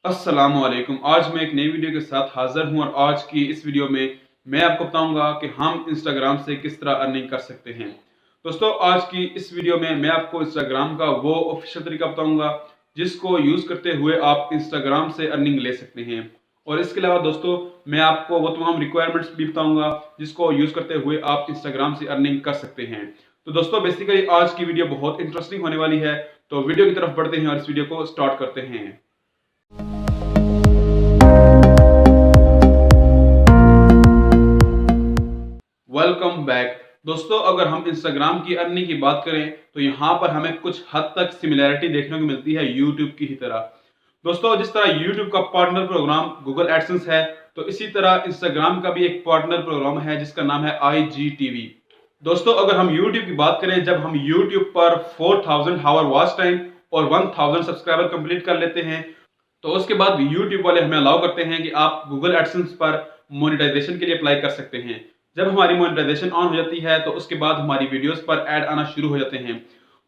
अस्सलामुअलैकुम। आज मैं एक नई वीडियो के साथ हाजिर हूं और आज की इस वीडियो में मैं आपको बताऊंगा कि हम इंस्टाग्राम से किस तरह अर्निंग कर सकते हैं। दोस्तों, आज की इस वीडियो में मैं आपको इंस्टाग्राम का वो ऑफिशियल तरीका बताऊंगा जिसको यूज़ करते हुए आप इंस्टाग्राम से अर्निंग ले सकते हैं। और इसके अलावा दोस्तों, मैं आपको वो तमाम रिक्वायरमेंट्स भी बताऊंगा जिसको यूज़ करते हुए आप इंस्टाग्राम से अर्निंग कर सकते हैं। तो दोस्तों, बेसिकली आज की वीडियो बहुत इंटरेस्टिंग होने वाली है। तो वीडियो की तरफ बढ़ते हैं और इस वीडियो को स्टार्ट करते हैं। Welcome back. दोस्तों, अगर हम इंस्टाग्राम की अर्निंग की बात करें तो यहाँ पर हमें कुछ हद तक सिमिलैरिटी देखने को मिलती है यूट्यूब की ही तरह। दोस्तों, जिस तरह यूट्यूब का पार्टनर प्रोग्राम गूगल एडसेंस है, तो इसी तरह इंस्टाग्राम का भी एक पार्टनर प्रोग्राम है जिसका नाम है IGTV। दोस्तों, अगर हम यूट्यूब की बात करें, जब हम यूट्यूब पर 4000 हावर वॉच टाइम और 1000 सब्सक्राइबर कंप्लीट कर लेते हैं, तो उसके बाद यूट्यूब वाले हमें अलाउ करते हैं कि आप गूगल एडसेंस पर मोनेटाइजेशन के लिए अप्लाई कर सकते हैं। जब हमारी मोनेटाइजेशन ऑन हो जाती है तो उसके बाद हमारी वीडियोस पर ऐड आना शुरू हो जाते हैं।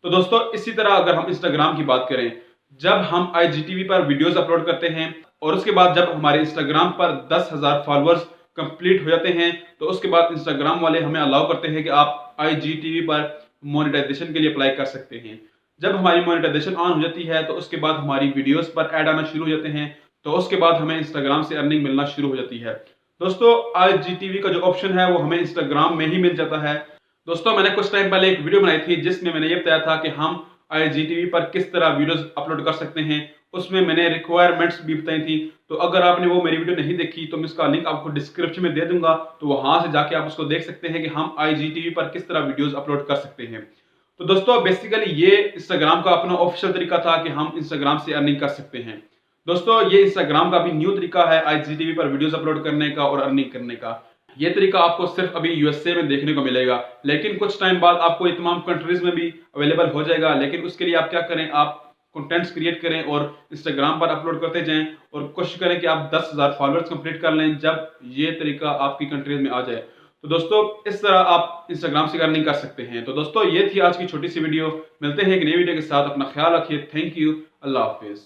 तो दोस्तों, इसी तरह अगर हम इंस्टाग्राम की बात करें, जब हम IGTV पर वीडियोस अपलोड करते हैं और उसके बाद जब हमारे इंस्टाग्राम पर 10,000 फॉलोअर्स कंप्लीट हो जाते हैं, तो उसके बाद इंस्टाग्राम वाले हमें अलाउ करते हैं कि आप IGTV पर मोनेटाइजेशन के लिए अप्लाई कर सकते हैं। जब हमारी मोनेटाइजेशन ऑन हो जाती है तो उसके बाद हमारी वीडियोस पर ऐड आना शुरू हो जाते हैं। तो उसके बाद हमें इंस्टाग्राम से अर्निंग मिलना शुरू हो जाती है। दोस्तों, IGTV का जो ऑप्शन है वो हमें इंस्टाग्राम में ही मिल जाता है। दोस्तों, मैंने कुछ टाइम पहले एक वीडियो बनाई थी जिसमें मैंने ये बताया था कि हम IGTV पर किस तरह वीडियोस अपलोड कर सकते हैं। उसमें मैंने रिक्वायरमेंट्स भी बताई थी। तो अगर आपने वो मेरी वीडियो नहीं देखी तो मैं उसका लिंक आपको डिस्क्रिप्शन में दे दूंगा, तो वहां से जाके आप उसको देख सकते हैं कि हम IGTV पर किस तरह वीडियोस अपलोड कर सकते हैं। तो दोस्तों, बेसिकली ये इंस्टाग्राम का अपना ऑफिशियल तरीका था कि हम इंस्टाग्राम से अर्निंग कर सकते हैं। दोस्तों, ये इंस्टाग्राम का भी न्यू तरीका है IGTV पर वीडियोस अपलोड करने का और अर्निंग करने का। ये तरीका आपको सिर्फ अभी USA में देखने को मिलेगा, लेकिन कुछ टाइम बाद आपको ये तमाम कंट्रीज में भी अवेलेबल हो जाएगा। लेकिन उसके लिए आप क्या करें, आप कंटेंट्स क्रिएट करें और इंस्टाग्राम पर अपलोड करते जाएं और कोशिश करें कि आप 10,000 फॉलोअर्स कंप्लीट कर लें जब ये तरीका आपकी कंट्रीज में आ जाए। तो दोस्तों, इस तरह आप इंस्टाग्राम से अर्निंग कर सकते हैं। तो दोस्तों, ये थी आज की छोटी सी वीडियो। मिलते हैं एक नई वीडियो के साथ। अपना ख्याल रखिए। Thank you. Allah Hafiz.